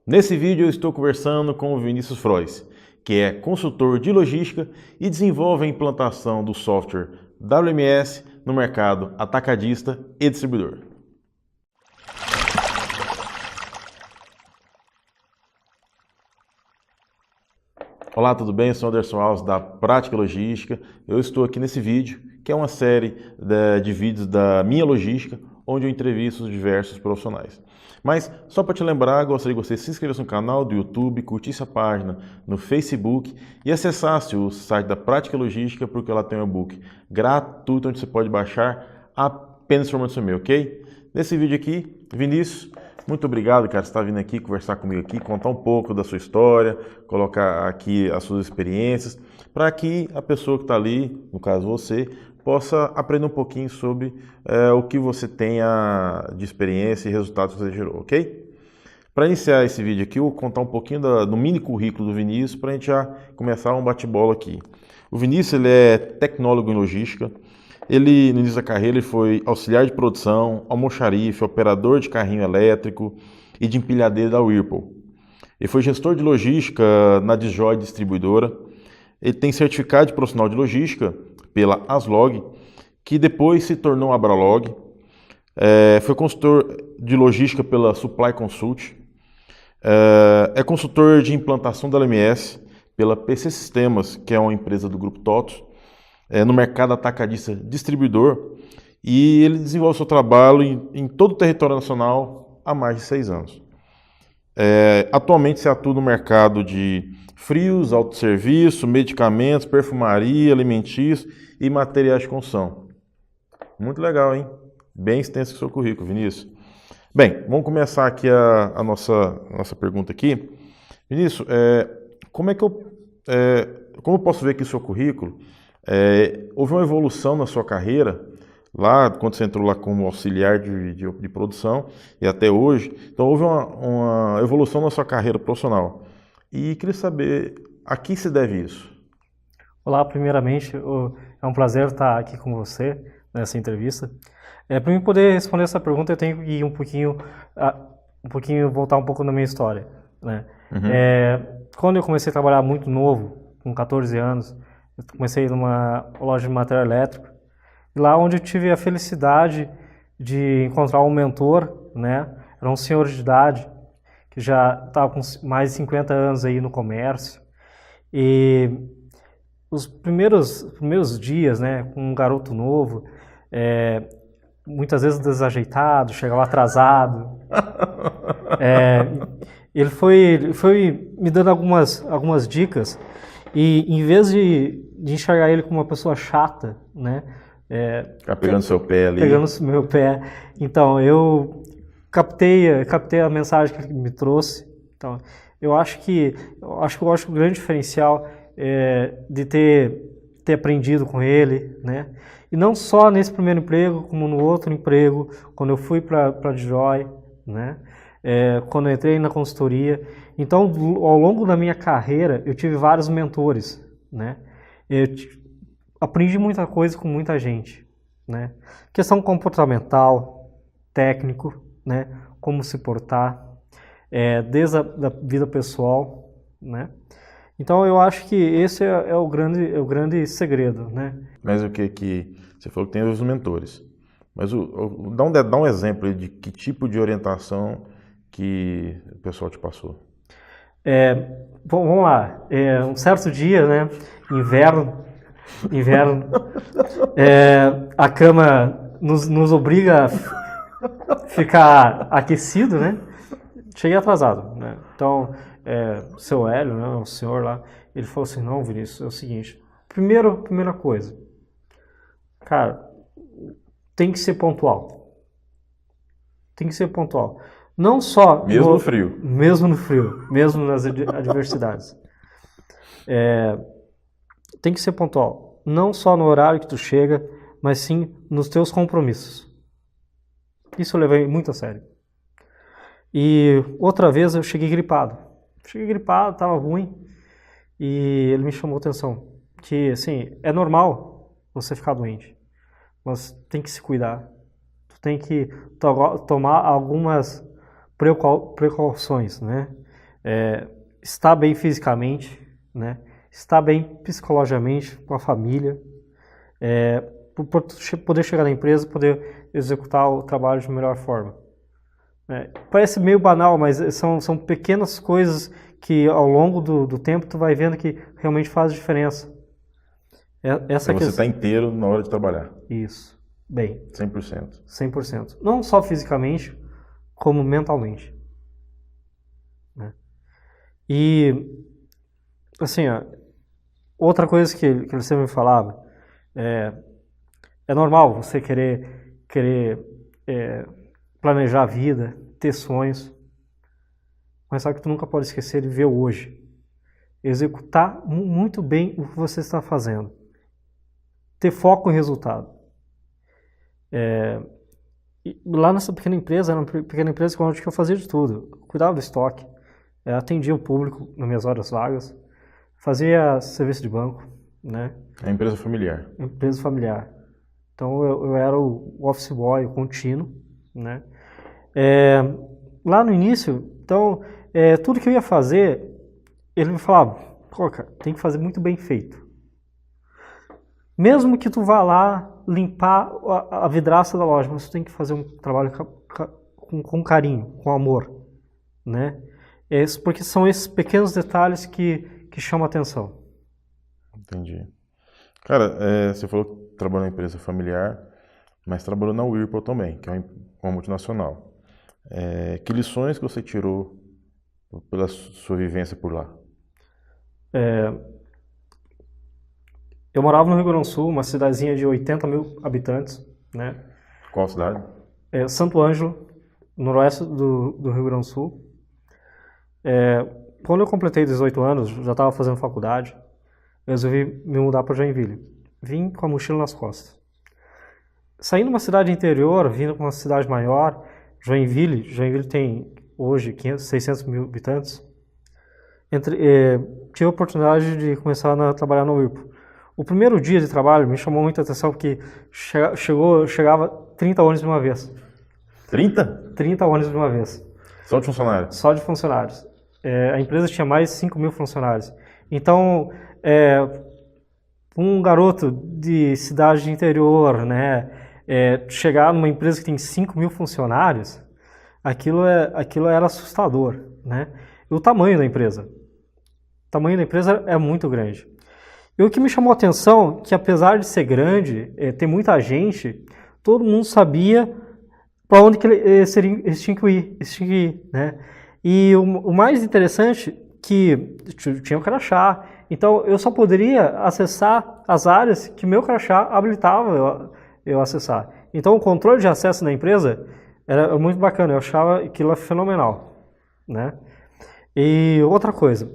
Nesse vídeo eu estou conversando com o Vinícius Frois, que é consultor de logística e desenvolve a implantação do software WMS no mercado atacadista e distribuidor. Olá, tudo bem? Eu sou Anderson Alves da Prática Logística. Eu estou aqui nesse vídeo, que é uma série de vídeos da minha logística, onde eu entrevisto diversos profissionais. Mas, só para te lembrar, gostaria que você se inscrevesse no canal do YouTube, curtisse a página no Facebook e acessasse o site da Prática Logística, porque ela tem um e-book gratuito, onde você pode baixar apenas informação meu, ok? Nesse vídeo aqui, Vinícius, muito obrigado, cara, por estar vindo aqui conversar comigo aqui, contar um pouco da sua história, colocar aqui as suas experiências, para que a pessoa que está ali, no caso você, possa aprender um pouquinho sobre o que você tenha de experiência e resultados que você gerou, ok? Para iniciar esse vídeo aqui, eu vou contar um pouquinho do mini currículo do Vinícius, para a gente já começar um bate-bola aqui. O Vinícius ele é tecnólogo em logística. Ele, no início da carreira, ele foi auxiliar de produção, almoxarife, operador de carrinho elétrico e de empilhadeira da Whirlpool. Ele foi gestor de logística na DJOI Distribuidora. Ele tem certificado de profissional de logística pela Aslog, que depois se tornou Abralog. Foi consultor de logística pela Supply Consult. É consultor de implantação da LMS pela PC Sistemas, que é uma empresa do Grupo TOTVS, no mercado atacadista distribuidor, e ele desenvolve seu trabalho em todo o território nacional há mais de 6 anos. Atualmente se atua no mercado de frios, autosserviço, medicamentos, perfumaria, alimentícios e materiais de construção. Muito legal, hein? Bem extenso o seu currículo, Vinícius. Bem, vamos começar aqui a nossa pergunta aqui. Vinícius, como eu posso ver aqui o seu currículo? Houve uma evolução na sua carreira, lá quando você entrou lá como auxiliar de produção e até hoje. Então houve uma evolução na sua carreira profissional. E queria saber a que se deve isso? Olá, primeiramente, é um prazer estar aqui com você nessa entrevista. Para mim poder responder essa pergunta, eu tenho que ir voltar um pouco na minha história, né? Quando eu comecei a trabalhar muito novo, com 14 anos, eu comecei numa loja de material elétrico, lá onde eu tive a felicidade de encontrar um mentor, né? Era um senhor de idade, que já estava com mais de 50 anos aí no comércio, e os primeiros dias, né, com um garoto novo, muitas vezes desajeitado, chegava atrasado, ele foi me dando algumas dicas, e em vez de enxergar ele como uma pessoa chata, né? Ficar pegando seu pé ali. Pegando meu pé. Então, eu captei a mensagem que ele me trouxe. Então, eu acho que o grande diferencial é de ter aprendido com ele, né? E não só nesse primeiro emprego, como no outro emprego, quando eu fui para a DJOI, né? Quando eu entrei na consultoria. Então, ao longo da minha carreira, eu tive vários mentores, né? Eu aprendi muita coisa com muita gente, né? Questão comportamental, técnico, né? Como se portar, desde a da vida pessoal, né? Então, eu acho que esse é o grande segredo, né? Mas o que você falou que tem os mentores. Mas dá um exemplo de que tipo de orientação que o pessoal te passou. Bom, vamos lá. Um certo dia, né? Inverno, a cama nos obriga a ficar aquecido, né? Cheguei atrasado, né? Então, seu Hélio, né, o senhor lá, ele falou assim: não, Vinícius, é o seguinte, primeira coisa, cara, tem que ser pontual. Tem que ser pontual. Não só... Mesmo no frio. Mesmo no frio, mesmo nas adversidades. Tem que ser pontual. Não só no horário que tu chega, mas sim nos teus compromissos. Isso eu levei muito a sério. E outra vez eu cheguei gripado. Estava ruim. E ele me chamou a atenção. Que, assim, é normal você ficar doente. Mas tem que se cuidar. Tu tem que tomar algumas precauções, né? estar bem fisicamente, né? Estar bem psicologicamente com a família, poder chegar na empresa, poder executar o trabalho de melhor forma. Parece meio banal, mas são pequenas coisas que ao longo do tempo tu vai vendo que realmente faz diferença. Essa você está inteiro na hora de trabalhar. Isso, bem. 100%. 100%. Não só fisicamente, como mentalmente. Né? E, assim, outra coisa que ele sempre me falava, é normal você querer planejar a vida, ter sonhos, mas só que tu nunca pode esquecer de ver o hoje. Executar muito bem o que você está fazendo. Ter foco em resultado. Lá nessa pequena empresa, era uma pequena empresa onde eu fazia de tudo. Cuidava do estoque, atendia o público nas minhas horas vagas, fazia serviço de banco, né? É uma empresa familiar. Empresa familiar. Então eu era o office boy, o contínuo, né? Lá no início, então, tudo que eu ia fazer, ele me falava, pô, cara, tem que fazer muito bem feito. Mesmo que tu vá lá limpar a vidraça da loja, mas tu tem que fazer um trabalho com carinho, com amor, né? Porque são esses pequenos detalhes que chamam a atenção. Entendi. Cara, você falou que trabalhou na empresa familiar, mas trabalhou na Whirlpool também, que é uma multinacional. Que lições que você tirou pela sua vivência por lá? Eu morava no Rio Grande do Sul, uma cidadezinha de 80 mil habitantes, né? Qual cidade? Santo Ângelo, noroeste do Rio Grande do Sul. Quando eu completei 18 anos, já estava fazendo faculdade, eu resolvi me mudar para Joinville. Vim com a mochila nas costas. Saindo de uma cidade interior, vindo para uma cidade maior, Joinville tem hoje 600 mil habitantes. Tive a oportunidade de começar a trabalhar no Whirlpool. O primeiro dia de trabalho me chamou muita atenção porque chegava 30 ônibus de uma vez. 30? 30 ônibus de uma vez. Só de funcionários? Só de funcionários. A empresa tinha mais de 5 mil funcionários. Então, um garoto de cidade de interior, né, chegar numa empresa que tem 5 mil funcionários, aquilo era assustador, né? E o tamanho da empresa. O tamanho da empresa é muito grande. E o que me chamou a atenção é que, apesar de ser grande, ter muita gente, todo mundo sabia para onde que eles tinham que ir, né? E o mais interessante que tinha o crachá. Então, eu só poderia acessar as áreas que meu crachá habilitava eu acessar. Então, o controle de acesso na empresa era muito bacana. Eu achava aquilo fenomenal, né? E outra coisa,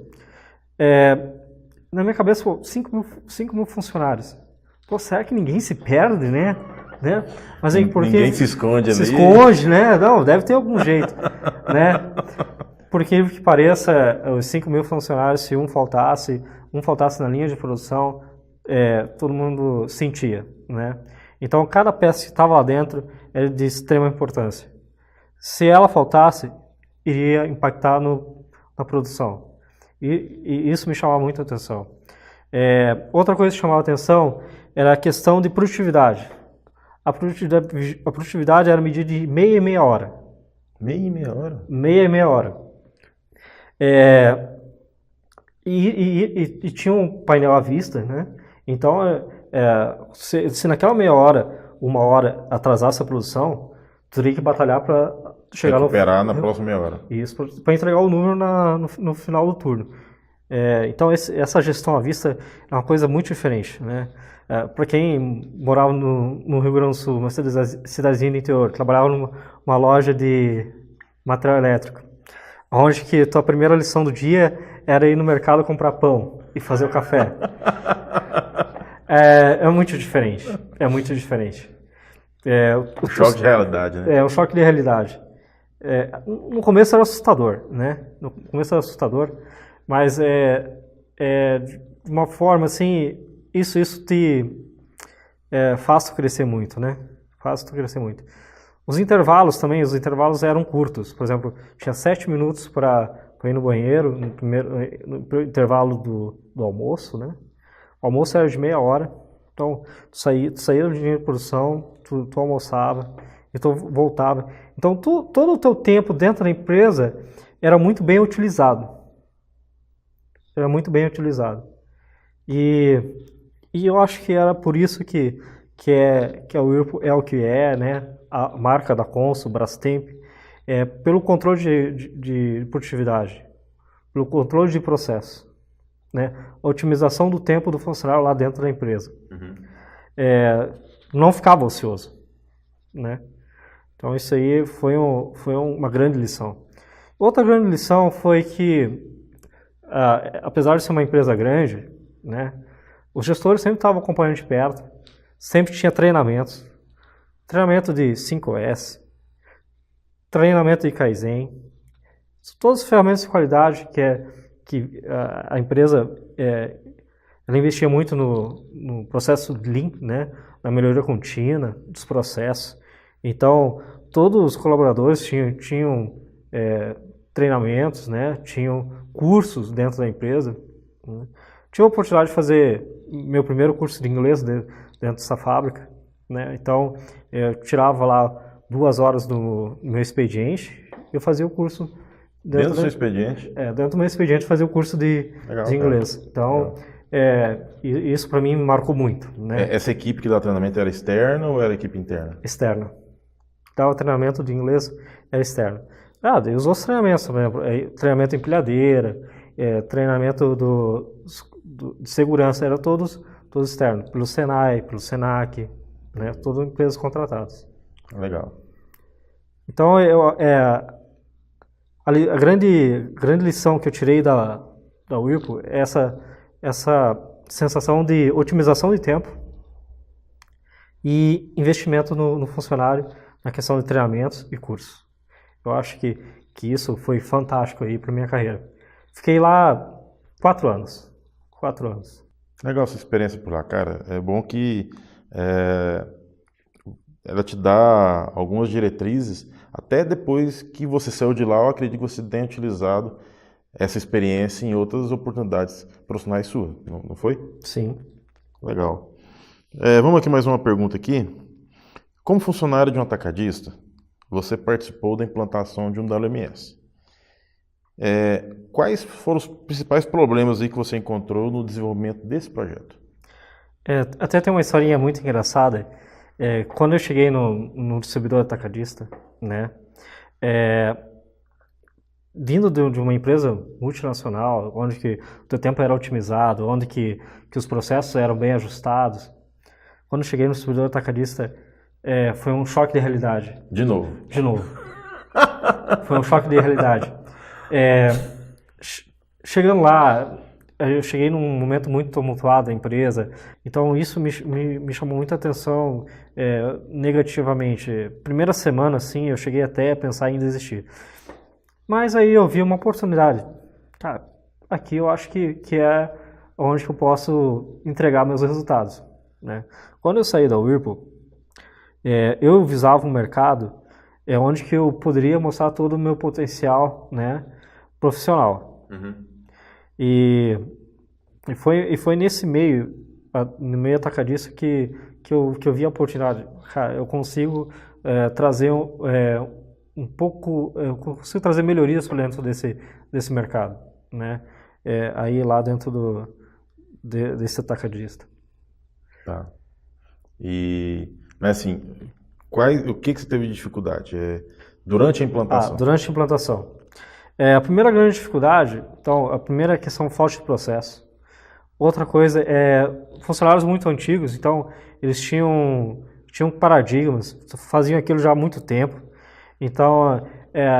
na minha cabeça, 5 mil funcionários. Pô, será que ninguém se perde, né? Mas aí, porque ninguém se esconde ali. Se esconde, né? Não, deve ter algum jeito, né? Por incrível que pareça, os 5 mil funcionários, se um faltasse na linha de produção, todo mundo sentia, né? Então, cada peça que estava lá dentro era de extrema importância. Se ela faltasse, iria impactar na produção. E isso me chamava muito a atenção. Outra coisa que chamava a atenção era a questão de produtividade. A produtividade era medida de meia e meia hora. Meia e meia hora? Meia e meia hora. E tinha um painel à vista, né? Então, se naquela meia hora, uma hora atrasasse a produção, teria que batalhar para chegar recuperar na próxima meia hora. Isso, para entregar o número no final do turno. Então, essa gestão à vista é uma coisa muito diferente, né? Para quem morava no Rio Grande do Sul, uma cidadezinha do interior, trabalhava numa loja de material elétrico, onde que a tua primeira lição do dia era ir no mercado comprar pão e fazer o café. É muito diferente. É muito diferente. O choque de realidade, né? O choque de realidade. No começo era assustador, né? No começo era assustador, mas de uma forma assim, isso te faz tu crescer muito, né? Faz tu crescer muito. Os intervalos eram curtos. Por exemplo, tinha 7 minutos para para ir no banheiro no intervalo do almoço, né? O almoço era de meia hora, então tu saía do engenheiro de produção, tu almoçava, e tu voltava. Então todo o teu tempo dentro da empresa era muito bem utilizado. Era muito bem utilizado. E eu acho que era por isso que a Whirlpool é o que é, né? A marca da Consul, Brastemp, pelo controle de produtividade, pelo controle de processo, né? A otimização do tempo do funcionário lá dentro da empresa. Uhum. Não ficava ocioso, né? Então isso aí foi uma grande lição. Outra grande lição foi que, apesar de ser uma empresa grande, né, os gestores sempre estavam acompanhando de perto, sempre tinha treinamentos, treinamento de 5S, treinamento de Kaizen, todas as ferramentas de qualidade que a empresa ela investia muito no processo Lean, né, na melhoria contínua dos processos. Então, todos os colaboradores tinham treinamentos, né, tinham cursos dentro da empresa, né. Tive a oportunidade de fazer meu primeiro curso de inglês dentro dessa fábrica, né. Então, eu tirava lá 2 horas do meu expediente, eu fazia o curso dentro do seu expediente? Dentro do meu expediente fazia o curso de inglês. Então, isso para mim me marcou muito, né. Essa equipe que dá treinamento era externa ou era equipe interna? Externa. Então, o treinamento de inglês era externo. E os outros treinamentos, por exemplo, treinamento em empilhadeira, treinamento de segurança, eram todos externos, pelo Senai, pelo Senac, né, todas empresas contratadas. Legal. Então, a grande lição que eu tirei da Whirlpool é essa sensação de otimização de tempo e investimento no funcionário, na questão de treinamentos e cursos. Eu acho que isso foi fantástico aí para minha carreira. Fiquei lá 4 anos. 4 anos. Legal essa experiência por lá, cara. É bom que ela te dá algumas diretrizes, até depois que você saiu de lá, eu acredito que você tenha utilizado essa experiência em outras oportunidades profissionais suas, não foi? Sim. Legal. Vamos aqui mais uma pergunta aqui. Como funcionário de um atacadista, você participou da implantação de um WMS. Quais foram os principais problemas aí que você encontrou no desenvolvimento desse projeto? Até tem uma historinha muito engraçada. Quando eu cheguei no distribuidor atacadista, né, vindo de uma empresa multinacional, onde que o teu tempo era otimizado, onde que os processos eram bem ajustados, quando eu cheguei no distribuidor atacadista, foi um choque de realidade. De novo. Foi um choque de realidade. Chegando lá, eu cheguei num momento muito tumultuado da empresa, então isso me chamou muita atenção negativamente. Primeira semana, assim, eu cheguei até a pensar em desistir. Mas aí eu vi uma oportunidade. Cara, aqui eu acho que é onde que eu posso entregar meus resultados, né? Quando eu saí da Whirlpool, eu visava um mercado onde que eu poderia mostrar todo o meu potencial, né, profissional. Uhum. E foi nesse meio, no meio atacadista, que eu vi a oportunidade. Cara, eu consigo trazer um pouco, eu consigo trazer melhorias para dentro desse mercado, né? Aí lá dentro desse atacadista. Tá. Mas assim, o que você teve de dificuldade? Durante a implantação? Durante a implantação. A primeira grande dificuldade, então, a primeira questão, falta de processo. Outra coisa funcionários muito antigos, então, eles tinham paradigmas, faziam aquilo já há muito tempo. Então,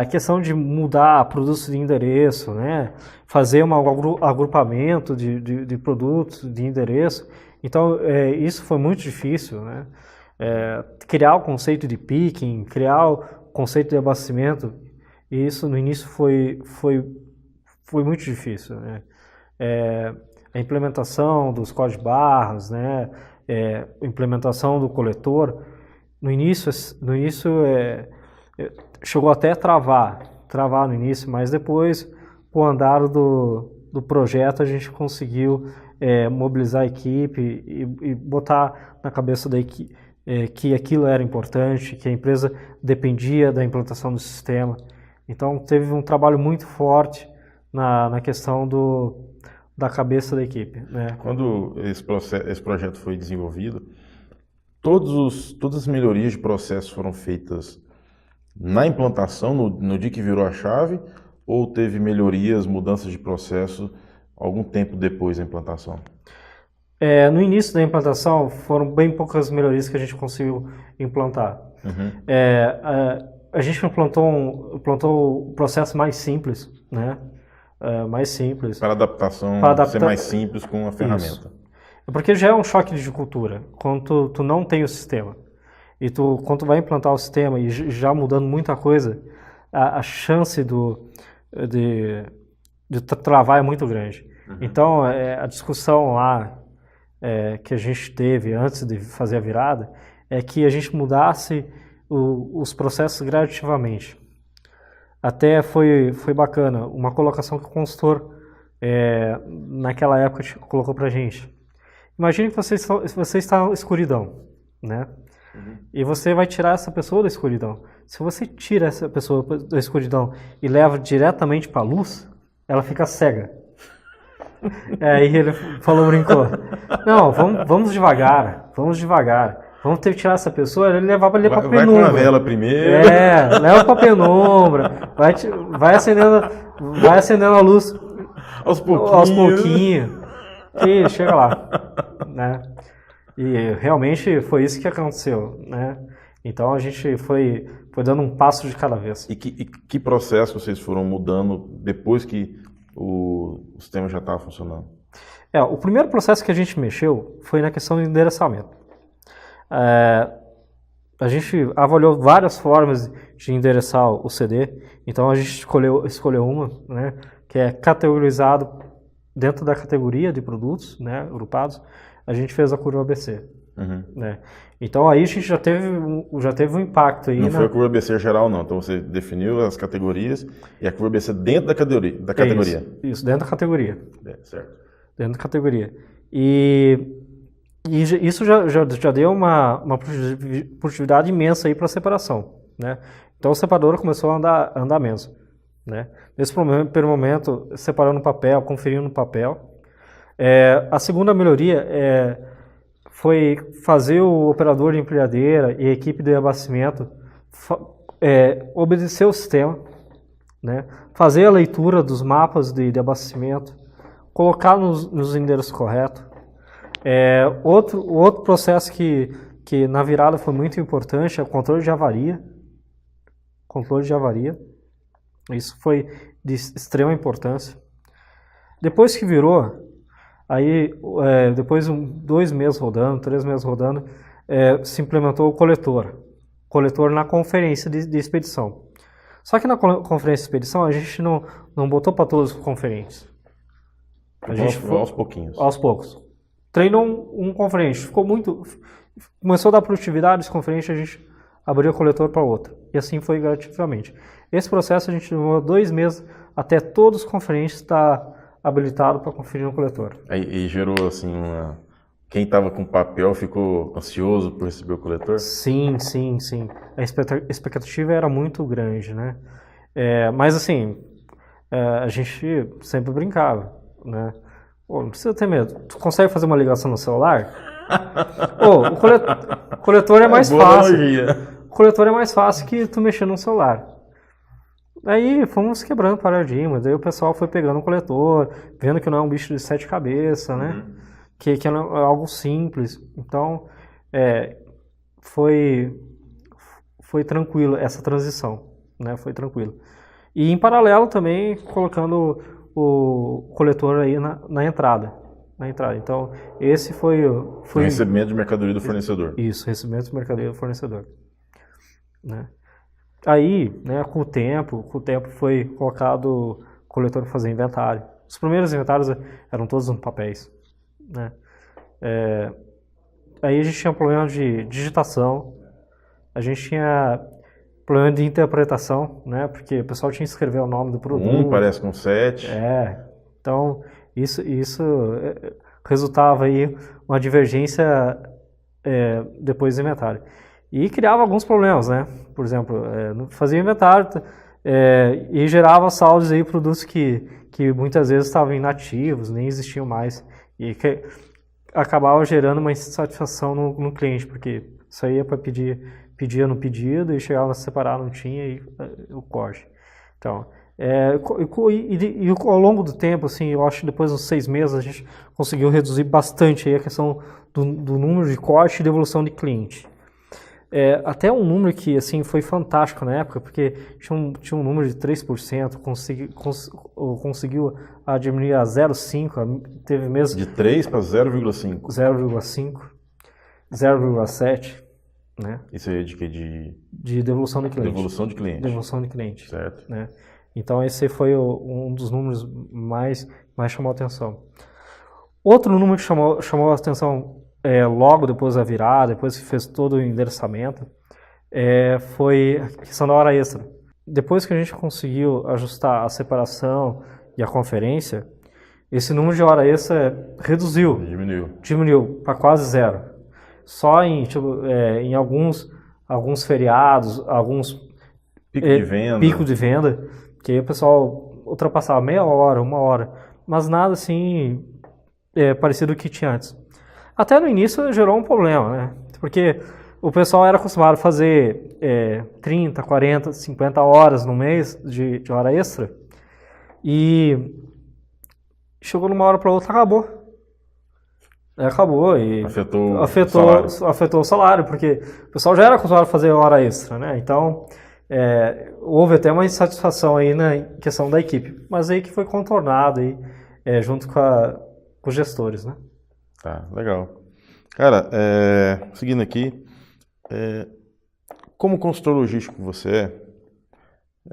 a questão de mudar produtos de endereço, né, fazer um agrupamento de produtos de endereço, então, isso foi muito difícil, né? Criar o conceito de picking, criar o conceito de abastecimento, e isso no início foi muito difícil, né? A implementação dos códigos barras, né? Implementação do coletor, no início chegou até a travar no início, mas depois com o andar do projeto, a gente conseguiu mobilizar a equipe e botar na cabeça da equipe que aquilo era importante, que a empresa dependia da implantação do sistema. Então, teve um trabalho muito forte na questão da cabeça da equipe, né? Quando esse projeto foi desenvolvido, todas as melhorias de processo foram feitas na implantação, no dia que virou a chave, ou teve melhorias, mudanças de processo algum tempo depois da implantação? No início da implantação, foram bem poucas melhorias que a gente conseguiu implantar. Uhum. A gente implantou o processo mais simples, né? Mais simples. Para a adaptação ser mais simples com a ferramenta. Isso. Porque já é um choque de cultura, quando tu não tem o sistema. E quando tu vai implantar o sistema e já mudando muita coisa, a chance de travar é muito grande. Uhum. Então, a discussão lá que a gente teve antes de fazer a virada é que a gente mudasse os processos gradativamente. Até foi bacana, uma colocação que o consultor naquela época colocou pra gente. Imagine que você está na escuridão, né? Uhum. E você vai tirar essa pessoa da escuridão. Se você tira essa pessoa da escuridão e leva diretamente para a luz, ela fica cega. Aí ele brincou. Não, vamos devagar. Vamos ter que tirar essa pessoa e levar para a penumbra. Vai com a vela primeiro. Leva para a penumbra. Vai acendendo a luz aos pouquinhos. E chega lá, né? E realmente foi isso que aconteceu, né? Então a gente foi dando um passo de cada vez. E que processo vocês foram mudando depois que o sistema já estava funcionando? O primeiro processo que a gente mexeu foi na questão do endereçamento. A gente avaliou várias formas de endereçar o CD, então a gente escolheu uma, né, que é categorizado dentro da categoria de produtos, né, agrupados. A gente fez a curva ABC. Uhum. Né? Então aí a gente já teve um impacto aí. Não foi a curva ABC geral, não. Então você definiu as categorias e a curva ABC dentro da categoria. Isso, dentro da categoria. Certo. Dentro da categoria. E isso já deu uma produtividade imensa aí para a separação, né? Então o separador começou a andar menos, né? Nesse primeiro momento, separando no papel, conferindo no papel. A segunda melhoria foi fazer o operador de empilhadeira e a equipe de abastecimento obedecer o sistema, né? Fazer a leitura dos mapas de abastecimento, colocar nos endereços corretos. Outro processo que na virada foi muito importante é o controle de avaria. Isso foi de extrema importância. Depois que virou, aí depois de 2 meses rodando, 3 meses rodando, se implementou o coletor na conferência de expedição. Só que na conferência de expedição a gente não botou para todos os conferentes. A gente foi aos pouquinhos. Aos poucos. Treinou um conferente, começou a dar produtividade, esse conferente a gente abriu o coletor para outro. E assim foi gradativamente. Esse processo a gente demorou 2 meses até todos os conferentes estar habilitado para conferir no coletor. E gerou assim quem estava com papel ficou ansioso por receber o coletor? Sim. A expectativa era muito grande, né? Mas assim, a gente sempre brincava, né? Não precisa ter medo. Tu consegue fazer uma ligação no celular? O coletor é mais fácil. O coletor é mais fácil que tu mexer no celular. Aí fomos quebrando paradigmas. Daí o pessoal foi pegando o coletor, vendo que não é um bicho de 7 cabeças, né? Uhum. Que é algo simples. Então, foi tranquilo essa transição, né? Foi tranquilo. E em paralelo também colocando o coletor aí na entrada. Então, esse foi o recebimento de mercadoria do fornecedor. Isso, recebimento de mercadoria do fornecedor. Né? Aí, né, com o tempo foi colocado o coletor para fazer inventário. Os primeiros inventários eram todos em papéis. Né? Aí a gente tinha um problema de digitação. A gente tinha problema de interpretação, né? Porque o pessoal tinha que escrever o nome do produto. Um parece com 7. Então isso resultava aí uma divergência depois do inventário. E criava alguns problemas, né? Por exemplo, fazia inventário e gerava saldos aí produtos que muitas vezes estavam inativos, nem existiam mais. E que acabava gerando uma insatisfação no cliente, porque saía para pedia no pedido e chegava a separar, não tinha e o corte. Então, e ao longo do tempo, assim, eu acho que depois dos 6 meses a gente conseguiu reduzir bastante aí a questão do número de corte e devolução de cliente. Até um número que assim, foi fantástico na época, porque tinha um número de 3%, conseguiu diminuir a 0,5%, teve meses... De 3 para 0,5%. 0,5%, 0,7%, né? Isso aí é de que? De devolução de cliente. Devolução de cliente. Devolução de cliente. Certo. Né? Então esse foi um dos números mais chamou a atenção. Outro número que chamou a atenção logo depois da virada, depois que fez todo o endereçamento, foi a questão da hora extra. Depois que a gente conseguiu ajustar a separação e a conferência, esse número de hora extra reduziu. Diminuiu para quase zero. Só em alguns feriados, alguns picos de venda, que aí o pessoal ultrapassava meia hora, 1 hora, mas nada assim parecido com o que tinha antes. Até no início gerou um problema, né? Porque o pessoal era acostumado a fazer 30, 40, 50 horas no mês de hora extra e chegou numa hora para outra, acabou. Acabou e afetou o salário, porque o pessoal já era acostumado a fazer hora extra, né? Então, houve até uma insatisfação aí na questão da equipe, mas aí que foi contornado aí, junto com os gestores, né? Tá, legal. Cara, seguindo aqui, como consultor logístico que você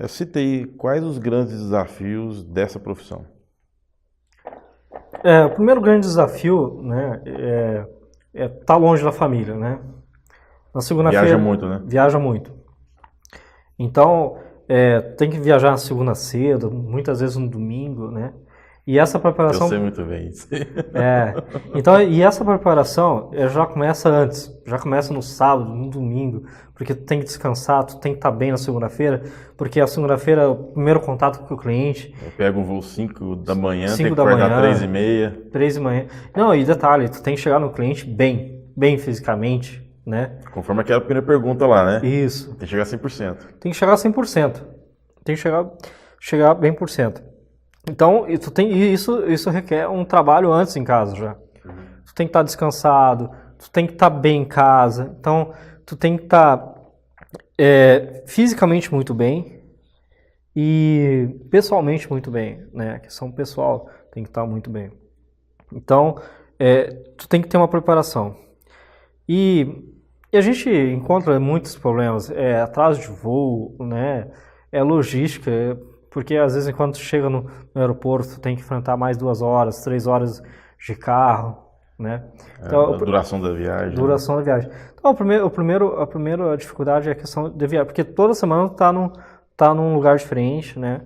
cita aí quais os grandes desafios dessa profissão? O primeiro grande desafio, né, é estar longe da família, né? Na segunda-feira... Viaja muito, né? Viaja muito. Então, tem que viajar na segunda cedo, muitas vezes no domingo, né? E essa preparação... Eu sei muito bem isso. Então, e essa preparação já começa antes, já começa no sábado, no domingo, porque tu tem que descansar, tu tem que estar bem na segunda-feira, porque a segunda-feira é o primeiro contato com o cliente. Eu pego um voo 5 da manhã, 5 tem que da acordar manhã, 3h30. 3h30. Não, e detalhe, tu tem que chegar no cliente bem fisicamente, né? Conforme aquela primeira pergunta lá, né? Isso. Tem que chegar a 100%. Tem que chegar a 100%. Tem que chegar bem por cento. Então, isso requer um trabalho antes em casa já. Tu tem que estar descansado, tu tem que estar bem em casa, então tu tem que estar fisicamente muito bem e pessoalmente muito bem, né? A questão pessoal tem que estar muito bem. Então, tu tem que ter uma preparação. E a gente encontra muitos problemas, atraso de voo, né? Logística, porque às vezes quando tu chega no aeroporto tu tem que enfrentar mais 2 horas, 3 horas de carro, né? Então, a duração da viagem. Duração da viagem. Então a primeira dificuldade é a questão de viagem, porque toda semana tu tá num lugar diferente, né?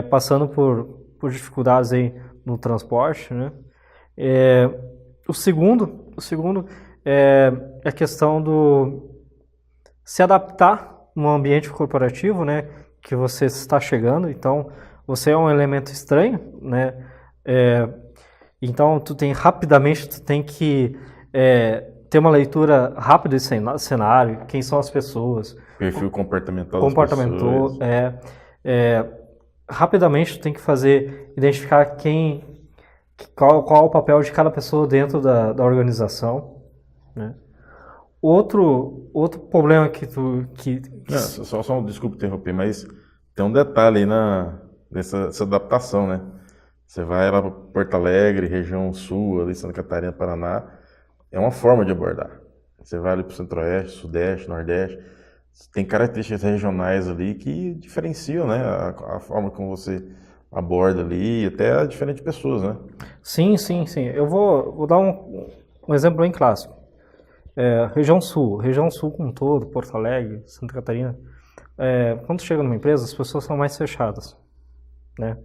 Passando por dificuldades aí no transporte, né? O segundo é a questão do se adaptar no ambiente corporativo, né? Que você está chegando, então você é um elemento estranho, né? Então tu tem que ter uma leitura rápida desse cenário, quem são as pessoas, perfil comportamental das pessoas. Rapidamente tu tem que identificar qual o papel de cada pessoa dentro da organização, né? Outro problema desculpa interromper, mas tem um detalhe aí nessa adaptação, né? Você vai lá para Porto Alegre, região sul, ali Santa Catarina, Paraná, é uma forma de abordar. Você vai ali para o Centro-Oeste, Sudeste, Nordeste, tem características regionais ali que diferenciam, né? A forma como você aborda ali, até diferentes pessoas, né? Sim. Eu vou dar um exemplo bem clássico. Região Sul como um todo, Porto Alegre, Santa Catarina, quando chega numa empresa, as pessoas são mais fechadas, né?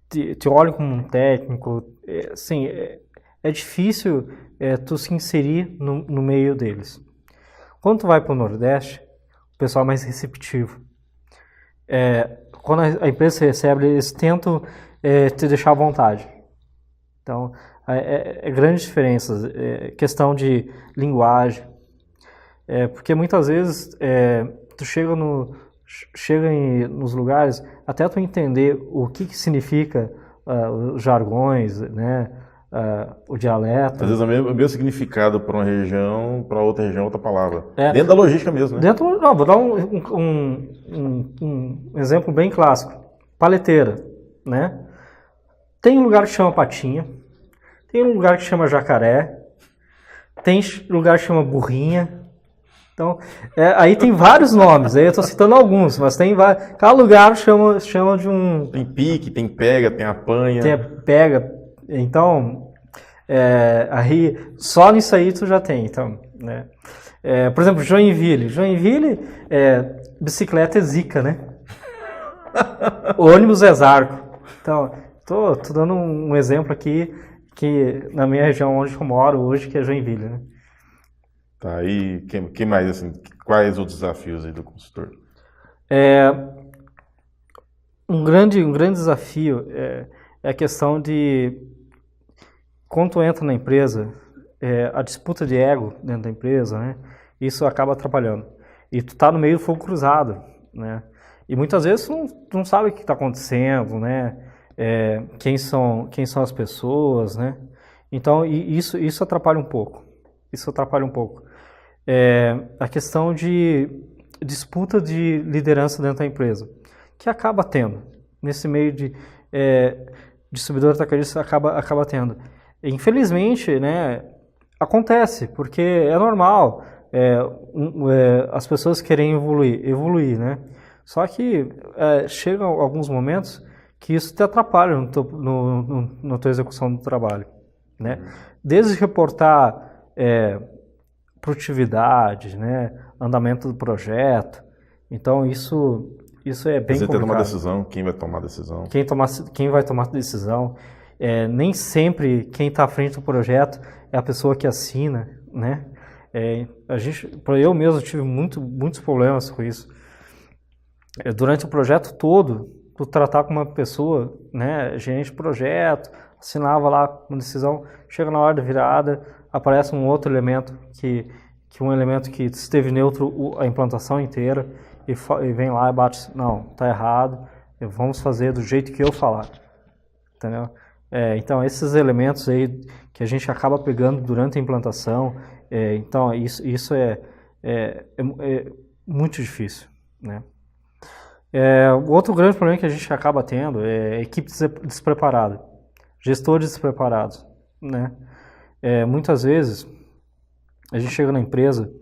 Te olham como um técnico, assim, é difícil tu se inserir no meio deles. Quando tu vai para o Nordeste, o pessoal é mais receptivo. Quando a empresa se recebe, eles tentam te deixar à vontade. Então, grandes diferenças, questão de linguagem, porque muitas vezes tu chega nos lugares, até tu entender o que significa os jargões, né, o dialeto. Às vezes é o mesmo significado para uma região, para outra região, outra palavra. Dentro da logística mesmo, né? Não, vou dar um exemplo bem clássico. Paleteira, né? Tem um lugar que chama Patinha, tem um lugar que chama Jacaré, tem lugar que chama Burrinha. Então, aí tem vários nomes, aí eu estou citando alguns, mas tem vários. Cada lugar chama de um... Tem pique, tem pega, tem apanha. Tem pega. Então, aí, só nisso aí tu já tem. Então, né? Por exemplo, Joinville. Joinville, bicicleta é zica, né? Ônibus é zarco. Então, tô dando um exemplo aqui, que na minha região onde eu moro hoje, que é Joinville, né? Tá, e que mais, assim, quais os desafios aí do consultor? Um grande desafio é a questão de, quando tu entra na empresa, a disputa de ego dentro da empresa, né? Isso acaba atrapalhando. E tu tá no meio do fogo cruzado, né? E muitas vezes tu não sabe o que está acontecendo, né? Quem são as pessoas, né? Então, isso atrapalha um pouco. Isso atrapalha um pouco. A questão de disputa de liderança dentro da empresa, que acaba tendo, nesse meio de distribuidor atacadista acaba tendo. Infelizmente, né, acontece, porque é normal, as pessoas querem evoluir, né? Só que chegam alguns momentos que isso te atrapalha na tua execução do trabalho, né? Desde reportar produtividade, né, andamento do projeto. Então isso é bem complicado. Você tem que tomar decisão, quem vai tomar a decisão? Quem vai tomar a decisão. Nem sempre quem está à frente do projeto é a pessoa que assina, né? Eu mesmo tive muitos problemas com isso. Durante o projeto todo, tu tratar com uma pessoa, né, gerente de projeto, assinava lá uma decisão, chega na hora da virada, aparece um outro elemento que esteve neutro a implantação inteira e vem lá e bate, não, tá errado, vamos fazer do jeito que eu falar, entendeu? Então esses elementos aí que a gente acaba pegando durante a implantação, então isso é muito difícil, né? O outro grande problema que a gente acaba tendo é equipe despreparada, gestores despreparados, né? Muitas vezes a gente chega na empresa,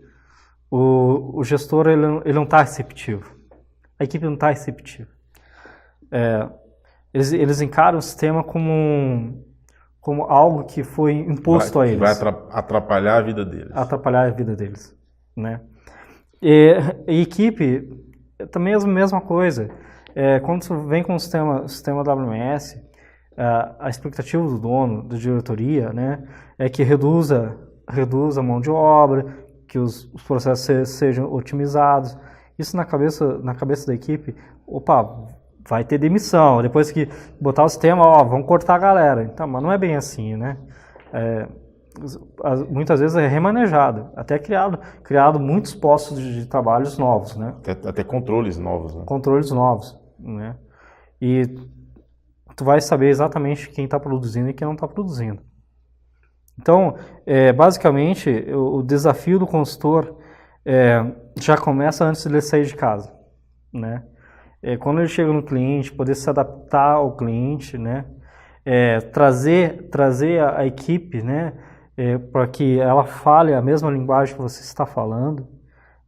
o gestor ele não está receptivo, a equipe não está receptiva. Eles encaram o sistema como algo que foi imposto a eles. Vai atrapalhar a vida deles. Atrapalhar a vida deles, né? E a equipe também é a mesma coisa. Quando você vem com o sistema WMS, a expectativa do dono, da diretoria, né, é que reduza a mão de obra, que os processos sejam otimizados. Isso na cabeça da equipe, vai ter demissão. Depois que botar o sistema, vamos cortar a galera. Então, mas não é bem assim, né? Muitas vezes é remanejado, até criado muitos postos de trabalhos novos, né? Até controles novos, né? Controles novos, né? E tu vai saber exatamente quem está produzindo e quem não está produzindo. Então, basicamente, o desafio do consultor já começa antes de ele sair de casa, né? Quando ele chega no cliente, poder se adaptar ao cliente, né? Trazer a equipe, né? Para que ela fale a mesma linguagem que você está falando.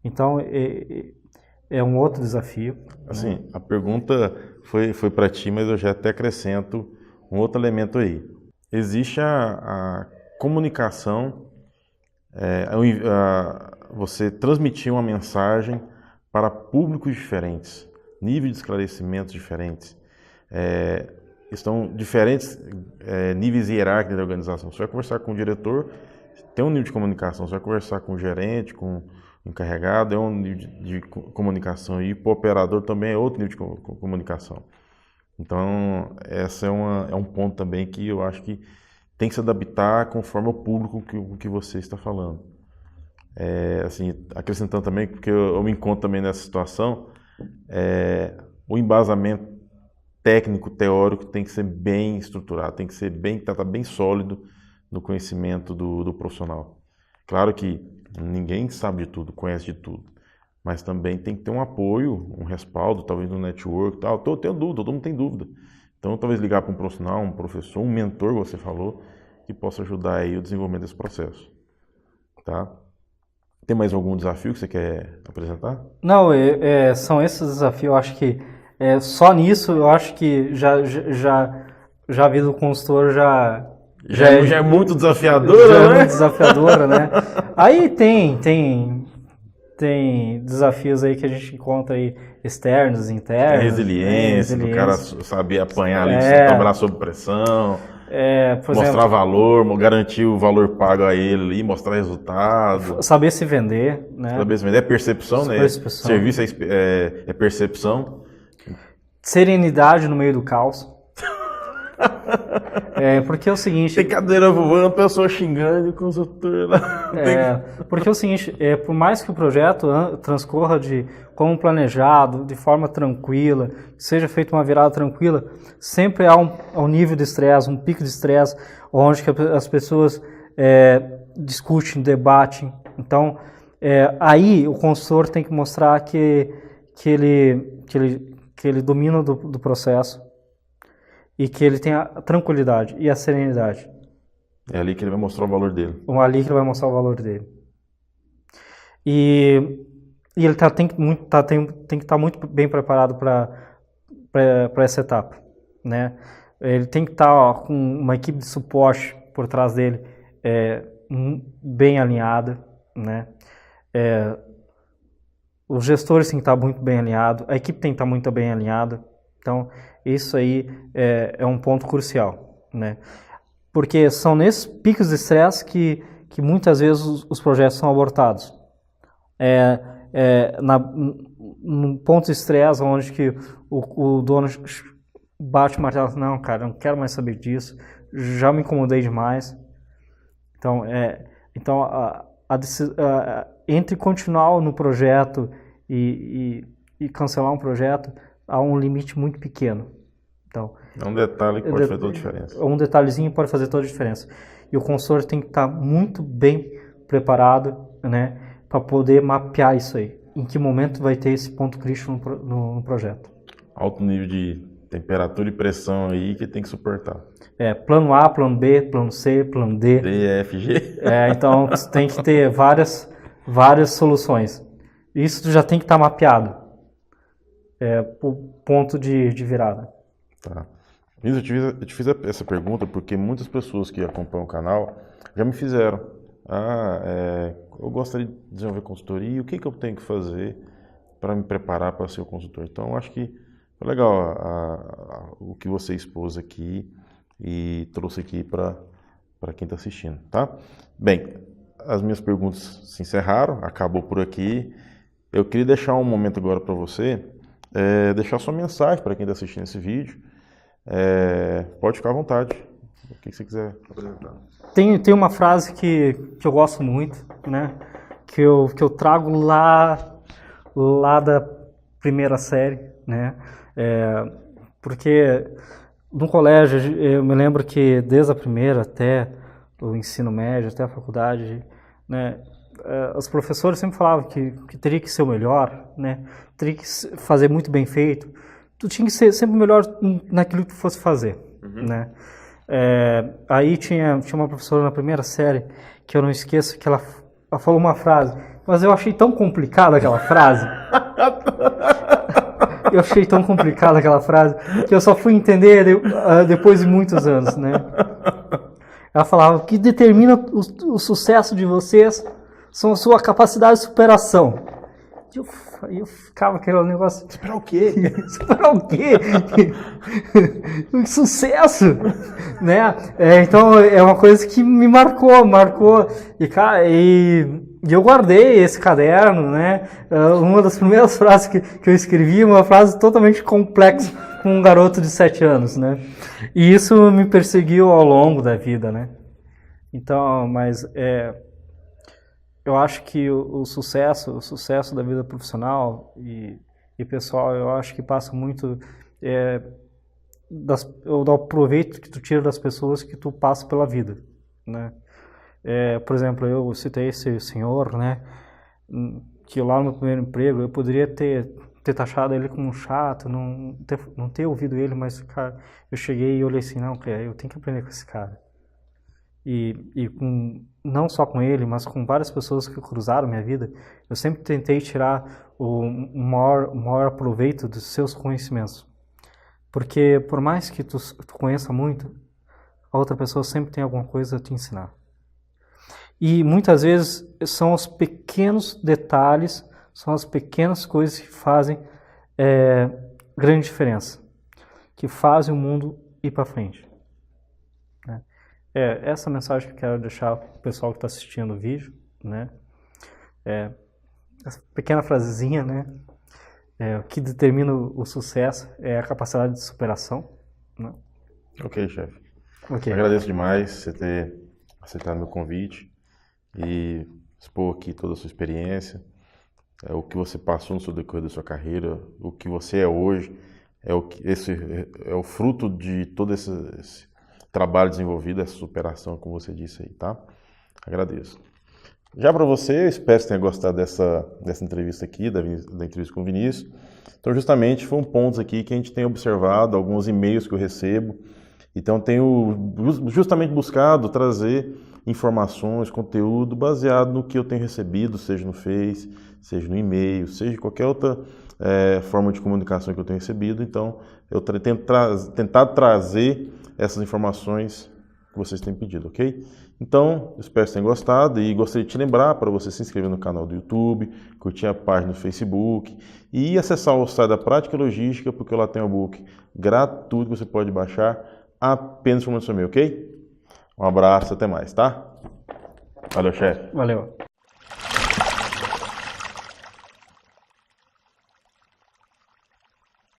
Então, é um outro desafio. Assim, né? A pergunta foi para ti, mas eu já até acrescento um outro elemento aí. Existe a comunicação, você transmitir uma mensagem para públicos diferentes, níveis de esclarecimentos diferentes, estão diferentes níveis hierárquicos da organização. Você vai conversar com o diretor, tem um nível de comunicação. Você vai conversar com o gerente, com o encarregado, é um nível de comunicação. E para o operador também é outro nível de comunicação. Então, esse é um ponto também que eu acho que tem que se adaptar conforme o público que você está falando. Assim, acrescentando também, porque eu me encontro também nessa situação, o embasamento técnico, teórico tem que ser bem estruturado, tem que ser tá bem sólido no conhecimento do profissional. Claro que ninguém sabe de tudo, conhece de tudo, mas também tem que ter um apoio, um respaldo, talvez no network, tal. Eu tenho dúvida, todo mundo tem dúvida. Então, talvez ligar para um profissional, um professor, um mentor, você falou, que possa ajudar aí o desenvolvimento desse processo. Tá? Tem mais algum desafio que você quer apresentar? Não, são esses desafios. Eu acho que só nisso, eu acho que já a vida do consultor já é muito desafiadora, já né? É muito desafiadora, né? Aí tem desafios aí que a gente encontra aí externos, internos. Resiliência, do cara saber apanhar ali, trabalhar sob pressão. Por mostrar exemplo, valor, garantir o valor pago a ele ali, mostrar resultado. saber se vender, né? Saber se vender é percepção, né? Percepção. Serviço é percepção. Serenidade no meio do caos. Porque é o seguinte... Tem cadeira voando, pessoa xingando o consultor lá. Porque é o seguinte, por mais que o projeto transcorra como planejado, de forma tranquila, seja feita uma virada tranquila, sempre há um nível de estresse, um pico de estresse, onde que as pessoas discutem, debatem. Então, aí o consultor tem que mostrar que ele domina do processo e que ele tem a tranquilidade e a serenidade. É ali que ele vai mostrar o valor dele. Ali que ele vai mostrar o valor dele. E ele tem que estar muito bem preparado para essa etapa, né? Ele tem que estar com uma equipe de suporte por trás dele bem alinhada, né? Os gestores têm que estar muito bem alinhados, a equipe tem que estar muito bem alinhada. Então, isso aí é um ponto crucial, né? Porque são nesses picos de estresse que muitas vezes os projetos são abortados. Num ponto de estresse onde que o dono bate o martelo e fala, não, cara, não quero mais saber disso, já me incomodei demais. Então, entre continuar no projeto e cancelar um projeto, há um limite muito pequeno. Então, é um detalhe que pode fazer toda a diferença. Um detalhezinho pode fazer toda a diferença. E o consultor tem que estar muito bem preparado, né, para poder mapear isso aí. Em que momento vai ter esse ponto crítico no projeto. Alto nível de temperatura e pressão aí que tem que suportar. Plano A, plano B, plano C, plano D. D, E, F, G. Então, tem que ter várias soluções. Isso já tem que estar mapeado. Por ponto de virada. Tá. Eu te fiz essa pergunta porque muitas pessoas que acompanham o canal já me fizeram. Eu gostaria de desenvolver consultoria, o que eu tenho que fazer para me preparar para ser o consultor? Então, acho que foi legal o que você expôs aqui e trouxe aqui para quem está assistindo, tá? Bem, as minhas perguntas se encerraram, acabou por aqui. Eu queria deixar um momento agora para você, deixar sua mensagem para quem está assistindo esse vídeo. Pode ficar à vontade, o que você quiser apresentar. Tem uma frase que eu gosto muito, né? Que eu trago lá da primeira série, né? Porque no colégio eu me lembro que desde a primeira até o ensino médio, até a faculdade, né? Os professores sempre falavam que teria que ser o melhor, né? Teria que fazer muito bem feito. Tu tinha que ser sempre o melhor naquilo que tu fosse fazer, né? Aí tinha uma professora na primeira série que eu não esqueço que ela falou uma frase, mas eu achei tão complicada aquela frase. Eu achei tão complicada aquela frase que eu só fui entender depois de muitos anos, né? Ela falava que determina o sucesso de vocês são a sua capacidade de superação. eu ficava aquele negócio... Esperar o quê? Esperar o quê? Sucesso! Né? Então, é uma coisa que me marcou. E, cara, e eu guardei esse caderno, né? Uma das primeiras frases que eu escrevi, uma frase totalmente complexa com um garoto de 7 anos, né? E isso me perseguiu ao longo da vida, né? Então, mas eu acho que o sucesso da vida profissional e pessoal, eu acho que passa muito do proveito que tu tira das pessoas que tu passa pela vida, né? Por exemplo, eu citei esse senhor, né? Que lá no meu primeiro emprego eu poderia ter taxado ele como chato, não ter ouvido ele, mas, cara, eu cheguei e olhei assim, não, eu tenho que aprender com esse cara. E não só com ele, mas com várias pessoas que cruzaram minha vida, eu sempre tentei tirar o maior proveito dos seus conhecimentos. Porque por mais que tu conheça muito, a outra pessoa sempre tem alguma coisa a te ensinar. E muitas vezes são os pequenos detalhes, são as pequenas coisas que fazem grande diferença, que fazem o mundo ir para frente. Essa mensagem que eu quero deixar para o pessoal que está assistindo o vídeo, né? Essa pequena frasezinha, né? O que determina o sucesso é a capacidade de superação, né? Ok, chefe. Okay. Agradeço demais você ter aceitado meu convite e expor aqui toda a sua experiência, o que você passou no seu decorrer da sua carreira, o que você é hoje, é o fruto de todo esse trabalho desenvolvido, essa superação, como você disse aí, tá? Agradeço. Já para você, eu espero que você tenha gostado dessa entrevista aqui, da entrevista com o Vinícius. Então, justamente, foram pontos aqui que a gente tem observado, alguns e-mails que eu recebo. Então, tenho justamente buscado trazer informações, conteúdo baseado no que eu tenho recebido, seja no Face, seja no e-mail, seja qualquer outra forma de comunicação que eu tenho recebido. Então, eu tenho tentado trazer essas informações que vocês têm pedido, ok? Então, espero que vocês tenham gostado e gostaria de te lembrar para você se inscrever no canal do YouTube, curtir a página do Facebook e acessar o site da Prática Logística, porque lá tem um e-book gratuito que você pode baixar apenas por mencionar, ok? Um abraço, até mais, tá? Valeu, chefe. Valeu.